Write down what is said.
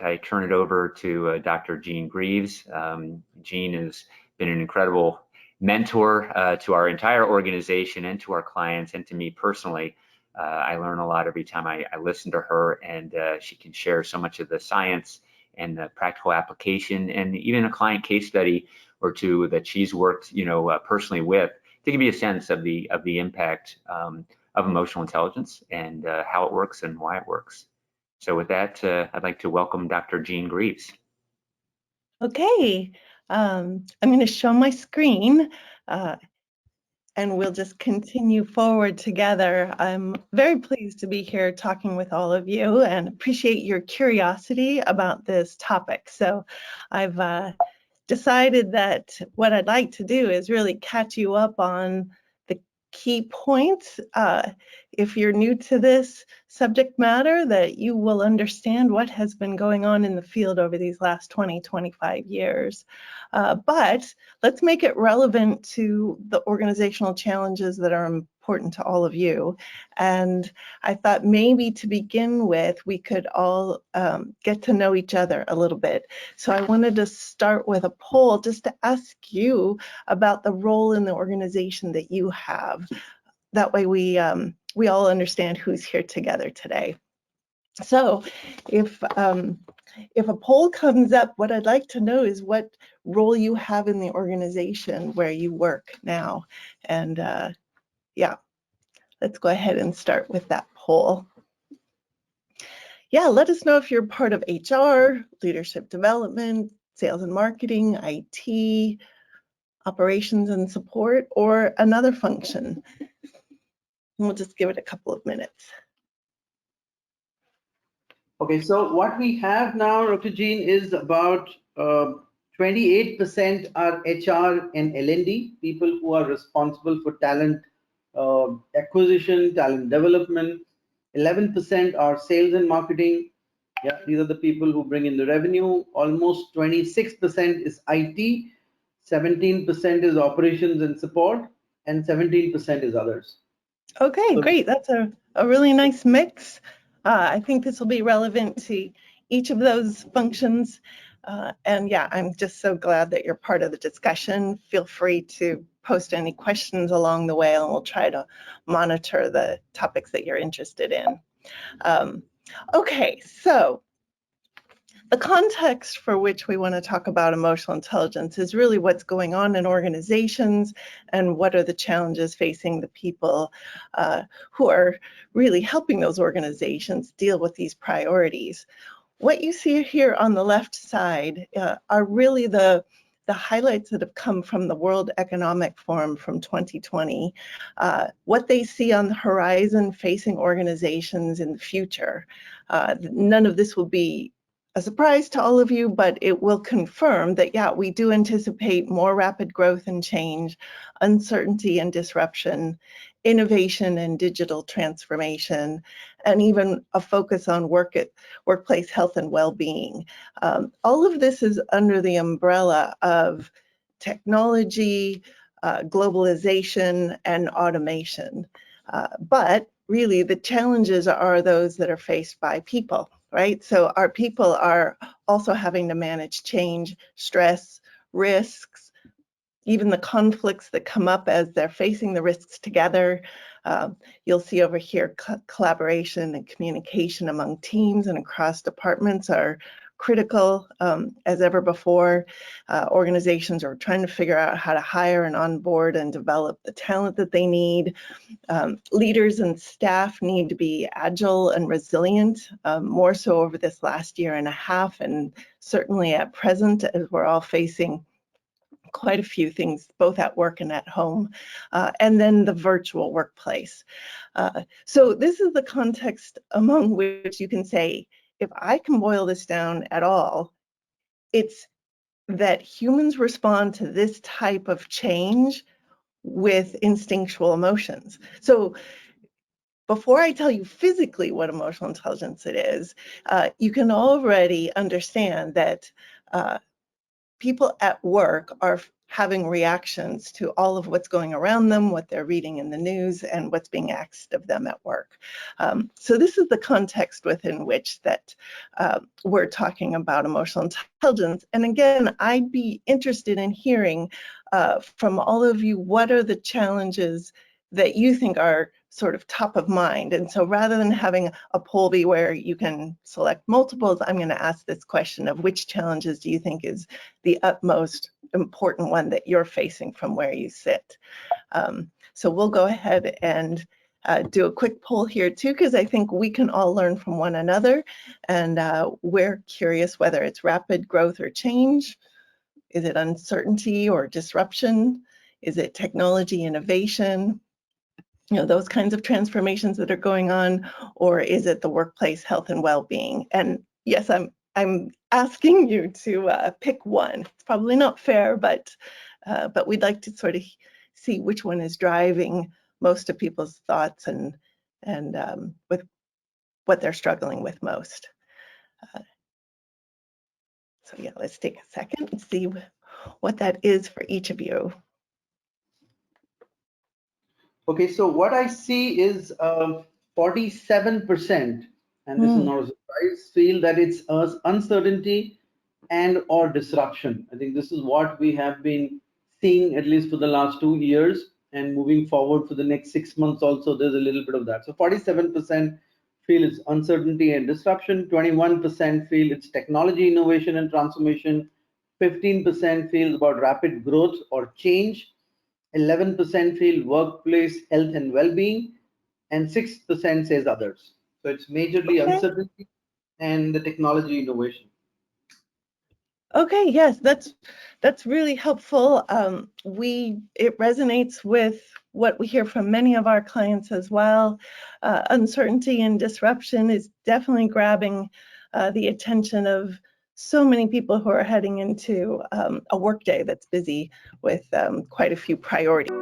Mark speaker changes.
Speaker 1: I turn it over to Dr. Jean Greaves. Jean has been an incredible mentor to our entire organization and to our clients and to me personally. I learn a lot every time I listen to her, and she can share so much of the science and the practical application, and even a client case study or two that she's worked, personally with, to give you a sense of the impact of emotional intelligence and how it works and why it works. So with that, I'd like to welcome Dr. Jean Greaves.
Speaker 2: Okay, I'm going to show my screen and we'll just continue forward together. I'm very pleased to be here talking with all of you and appreciate your curiosity about this topic. So I've decided that what I'd like to do is really catch you up on the key points. If you're new to this subject matter, that you will understand what has been going on in the field over these last 25 years. But let's make it relevant to the organizational challenges that are important to all of you. And I thought maybe to begin with, we could all get to know each other a little bit. So I wanted to start with a poll just to ask you about the role in the organization that you have. That way we all understand who's here together today. So if a poll comes up, what I'd like to know is what role you have in the organization where you work now. And yeah, let's go ahead and start with that poll. Yeah, let us know if you're part of HR, leadership development, sales and marketing, IT, operations and support, or another function. And we'll just give it a couple of minutes.
Speaker 3: Okay, so what we have now, Dr. Jean, is about 28% are HR and L&D, people who are responsible for talent acquisition, talent development. 11% are sales and marketing. Yeah, these are the people who bring in the revenue. Almost 26% is IT, 17% is operations and support, and 17% is others.
Speaker 2: Okay, so great. That's a really nice mix. I think this will be relevant to each of those functions. And yeah, I'm just so glad that you're part of the discussion. Feel free to post any questions along the way, and we'll try to monitor the topics that you're interested in. Okay, so the context for which we want to talk about emotional intelligence is really what's going on in organizations and what are the challenges facing the people who are really helping those organizations deal with these priorities. What you see here on the left side are really the highlights that have come from the World Economic Forum from 2020, what they see on the horizon facing organizations in the future. None of this will be a surprise to all of you, but it will confirm that, yeah, we do anticipate more rapid growth and change, uncertainty and disruption, innovation and digital transformation, and even a focus on workplace health and well-being. All of this is under the umbrella of technology, globalization, and automation. But really, the challenges are those that are faced by people. Right? So our people are also having to manage change, stress, risks, even the conflicts that come up as they're facing the risks together. You'll see over here collaboration and communication among teams and across departments are critical as ever before. Organizations are trying to figure out how to hire and onboard and develop the talent that they need. Leaders and staff need to be agile and resilient, more so over this last year and a half, and certainly at present as we're all facing quite a few things, both at work and at home, and then the virtual workplace. So this is the context among which you can say, if I can boil this down at all, it's that humans respond to this type of change with instinctual emotions. So before I tell you physically what emotional intelligence it is, you can already understand that people at work are having reactions to all of what's going around them, what they're reading in the news, and what's being asked of them at work. So this is the context within which that we're talking about emotional intelligence. And again, I'd be interested in hearing from all of you, what are the challenges that you think are sort of top of mind? And so rather than having a poll be where you can select multiples, I'm going to ask this question of which challenges do you think is the utmost important one that you're facing from where you sit. So we'll go ahead and do a quick poll here too, because I think we can all learn from one another, and we're curious whether it's rapid growth or change. Is it uncertainty or disruption? Is it technology innovation? You know, those kinds of transformations that are going on, or is it the workplace health and well-being? And yes, I'm asking you to pick one. It's probably not fair, but we'd like to sort of see which one is driving most of people's thoughts and with what they're struggling with most. So yeah, let's take a second and see what that is for each of you.
Speaker 3: Okay, so what I see is 47%, and this is not a surprise, feel that it's uncertainty and or disruption. I think this is what we have been seeing at least for the last 2 years, and moving forward for the next 6 months also, there's a little bit of that. So 47% feel it's uncertainty and disruption, 21% feel it's technology innovation and transformation, 15% feels about rapid growth or change, 11% feel workplace health and well-being, and 6% says others. So it's majorly uncertainty and the technology innovation.
Speaker 2: Okay, yes, that's really helpful. It resonates with what we hear from many of our clients as well. Uncertainty and disruption is definitely grabbing the attention of so many people who are heading into a workday that's busy with quite a few priorities.